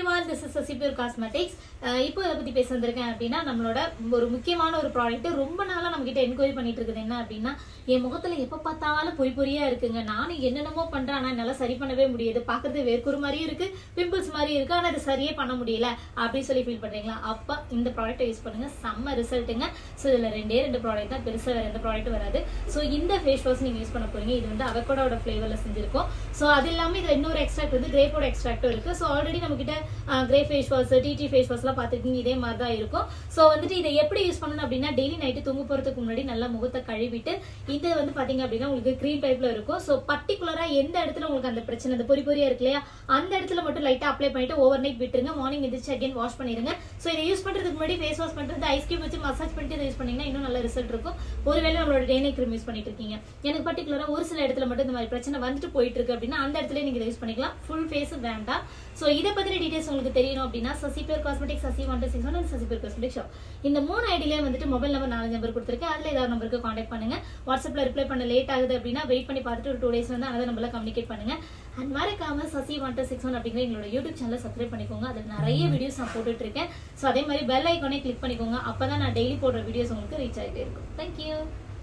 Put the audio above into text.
everyone, this is Sasipur Cosmetics. இப்போ இத பத்தி பேச வந்திருக்கேன் அப்படினா நம்மளோட ஒரு முக்கியமான ஒரு ப்ராடக்ட் ரொம்ப நாளா நம்ம கிட்ட என்கொயரி பண்ணிட்டு இருக்குது என்ன அப்படினா என் முகத்துல எப்ப பார்த்தாலும் பொய்யா இருக்குங்க நானும் என்னென்னமோ பண்றேன் ஆனா என்னால சரி பண்ணவே முடியாது பார்க்கிறது வேர்க்குரு மாதிரி இருக்கு பிம்பிள்ஸ் மாதிரி இருக்கு ஆனா அது சரியே பண்ண முடியல அப்படி சொல்லி ஃபீல் பண்றீங்களா அப்ப இந்த ப்ராடக்ட் யூஸ் பண்ணுங்க செம்ம ரிசல்ட்ங்க சோ இதுல ரெண்டு ப்ராடக்ட் தான் பெருசா வேற எந்த ப்ராடக்ட் வராது சோ இந்த ஃபேஸ் வாஷ் நீங்க யூஸ் பண்ண போறீங்க இது வந்து அவகோடாவோட ஃப்ளேவர்ல செஞ்சிருக்கோம் சோ அது இல்லாம இதுல இன்னொரு எக்ஸ்ட்ராக்ட் வந்து கிரேப்போட எக்ஸ்ட்ராக்டும் இருக்கு சோ ஆல்ரெடி நம்ம கிட்ட grey face wash DD face wash எல்லாம் பாத்துக்கிட்டீங்க இதே மாதிரி தான் இருக்கும் சோ வந்துட்டு இதை எப்படி யூஸ் பண்ணணும் அப்படின்னா டெய்லி நைட்டு தூங்க போறதுக்கு முன்னாடி நல்லா முகத்தை கழுவிட்டு இது வந்து பாத்தீங்க அப்படின்னா உங்களுக்கு கிரீம் டைப்ல இருக்கும் சோ பர்டிகுலரா எந்த இடத்துல உங்களுக்கு அந்த பிரச்சனை அந்த பொரியா இருக்கு இல்லையா அந்த இடத்துல மட்டும் லைட்டா அப்ளை பண்ணிட்டு ஓவர் நைட் விட்டுருங்க மார்னிங் எந்திரிச்சு அகைன் வாஷ் பண்ணிருங்க சோ இதை யூஸ் பண்றதுக்கு முன்னாடி ஃபேஸ் வாஷ் பண்றது ஐஸ் கியூப் வச்சு மசாஜ் பண்ணிட்டு இதை யூஸ் பண்ணீங்கன்னா இன்னும் நல்ல ரிசல்ட் இருக்கும் ஒருவேளை நம்மளோட டே நைட் கிரீம் யூஸ் பண்ணிட்டு இருக்கீங்க எனக்கு பர்டிகுலரா ஒரு சில இடத்துல மட்டும் இந்த மாதிரி பிரச்சனை வந்துட்டு போயிட்டு இருக்கு அப்படின்னா அந்த இடத்துல நீங்க யூஸ் பண்ணிக்கலாம் ஃபுல் ஃபேஸ் வேண்டாம் சோ இத பத்தின டீடைல்ஸ் உங்களுக்கு தெரியணும் அப்படின்னா Sasipur Cosmetics Sasi161 and Sasipur Cosmetics shop இந்த மூணு ஐடியில வந்துட்டு மொபைல் நம்பர் 4 நம்பர் கொடுத்திருக்கேன் அதுல ஏதாவது நம்பருக்கு கான்டாக்ட் பண்ணுங்க வாட்ஸ்அப்ல ரிப்ளை பண்ண லேட் ஆகுது அப்படின்னா வெயிட் பண்ணி பார்த்துட்டு ஒரு 2 டேஸ் வந்து another நம்பர்ல கம்யூனிகேட் பண்ணுங்க அண்ட் மறக்காம Sasi161 அப்படிங்கிற எங்களோட யூடியூப் சேனலை சப்ஸ்கிரைப் பண்ணிக்கோங்க அதுல நிறைய வீடியோஸ் நான் போட்டுட்டு இருக்கேன் சோ அதே மாதிரி பெல் ஐகானை கிளிக் பண்ணிக்கோங்க அப்பதான் நான் டெய்லி போடுற வீடியோஸ் உங்களுக்கு ரீச் ஆகிட்டே இருக்கும் Thank you